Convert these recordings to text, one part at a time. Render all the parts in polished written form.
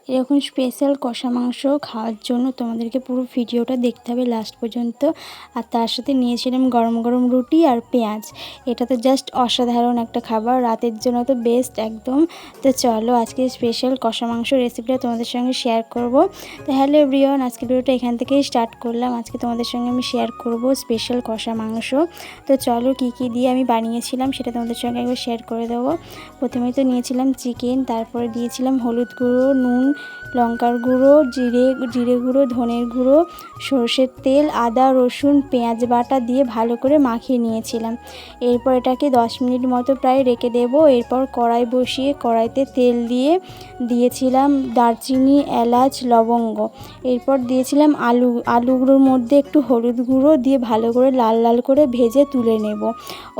এরকম স্পেশাল কষা মাংস খাওয়ার জন্য তোমাদেরকে পুরো ভিডিওটা দেখতে হবে লাস্ট পর্যন্ত। আর তার সাথে নিয়েছিলাম গরম গরম রুটি আর পেঁয়াজ। এটা তো জাস্ট অসাধারণ একটা খাবার, রাতের জন্য তো বেস্ট একদম। তো চলো আজকে স্পেশাল কষা মাংস রেসিপিটা তোমাদের সঙ্গে শেয়ার করব। তো হ্যালো এভরিওয়ান, আজকে ভিডিওটা এখান থেকেই স্টার্ট করলাম। আজকে তোমাদের সঙ্গে আমি শেয়ার করব স্পেশাল কষা মাংস। তো চলো কী কী দিয়ে আমি বানিয়েছিলাম সেটা তোমাদের সঙ্গে একবার শেয়ার করে দেবো। প্রথমেই তো নিয়েছিলাম চিকেন, তারপরে দিয়েছিলাম হলুদ গুঁড়ো, নুন, লঙ্কার গুঁড়ো, জিরে গুঁড়ো, ধনের গুঁড়ো, সরষের তেল, আদা রসুন পেঁয়াজ বাটা দিয়ে ভালো করে মাখিয়ে নিয়েছিলাম। এরপর এটাকে 10 মিনিট মতো প্রায় রেখে দেব। এরপর কড়াই বসিয়ে কড়াইতে তেল দিয়ে দিয়েছিলাম দারচিনি, এলাচ, লবঙ্গ। এরপর দিয়েছিলাম আলুগুলোর মধ্যে একটু হলুদ গুঁড়ো দিয়ে ভালো করে লাল লাল করে ভেজে তুলে নেব।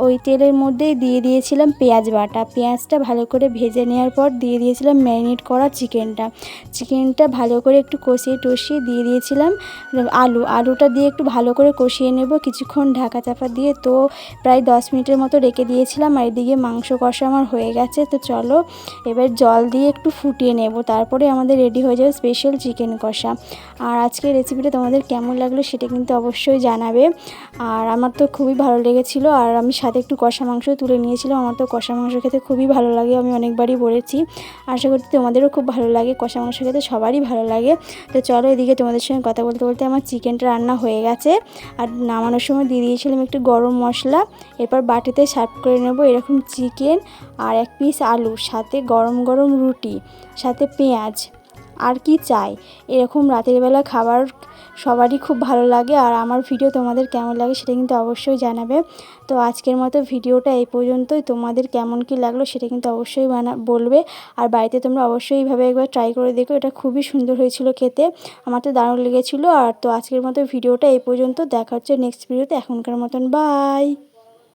ওই তেলের মধ্যেই দিয়ে দিয়েছিলাম পেঁয়াজ বাটা। পেঁয়াজটা ভালো করে ভেজে নেওয়ার পর দিয়ে দিয়েছিলাম ম্যারিনেট করা চিকেনটা ভালো করে একটু কষিয়ে টষিয়ে দিয়ে দিয়েছিলাম আলুটা দিয়ে একটু ভালো করে কষিয়ে নেব কিছুক্ষণ ঢাকা চাপা দিয়ে। তো প্রায় 10 মিনিটের মতো রেখে দিয়েছিলাম। আর এদিকে মাংস কষা আমার হয়ে গেছে। তো চলো এবার জল দিয়ে একটু ফুটিয়ে নেব, তারপরে আমাদের রেডি হয়ে যাবে স্পেশাল চিকেন কষা। আর আজকের রেসিপিটা তোমাদের কেমন লাগলো সেটা কিন্তু অবশ্যই জানাবে। আর আমার তো খুবই ভালো লেগেছিলো। আর আমি সাথে একটু কষা মাংস তুলে নিয়েছিলাম। আমার তো কষা মাংস খেতে খুবই ভালো লাগে, আমি অনেকবারই বলেছি। আশা করছি তোমাদেরও খুব ভালো লাগে, কষা মাংস খেতে সবারই ভালো লাগে। তো চলো এদিকে তোমাদের সঙ্গে কথা বলতে বলতে আমার চিকেনটা রান্না হয়ে গেছে। আর নামানোর সময় দিয়ে দিয়েছিলাম একটু গরম মশলা। এরপর বাটিতে সার্ভ করে নেব এরকম চিকেন আর এক পিস আলু, সাথে গরম গরম রুটি, সাথে পেঁয়াজ। আর কি চাই, এরকম রাতের বেলা খাবার সবারই খুব ভালো লাগে। আর আমার ভিডিও তোমাদের কেমন লাগে সেটা কিন্তু অবশ্যই জানাবে। তো আজকের মতো ভিডিওটা এই পর্যন্তই। তোমাদের কেমন কি লাগলো সেটা কিন্তু অবশ্যই বলবে। আর বাড়িতে তোমরা অবশ্যই এইভাবে একবার ট্রাই করে দেখো, এটা খুবই সুন্দর হয়েছিল খেতে, আমার তো দারুণ লেগেছিলো। আর তো আজকের মতো ভিডিওটা এই পর্যন্ত, দেখা হচ্ছে নেক্সট ভিডিওতে। এখনকার মতন বাই।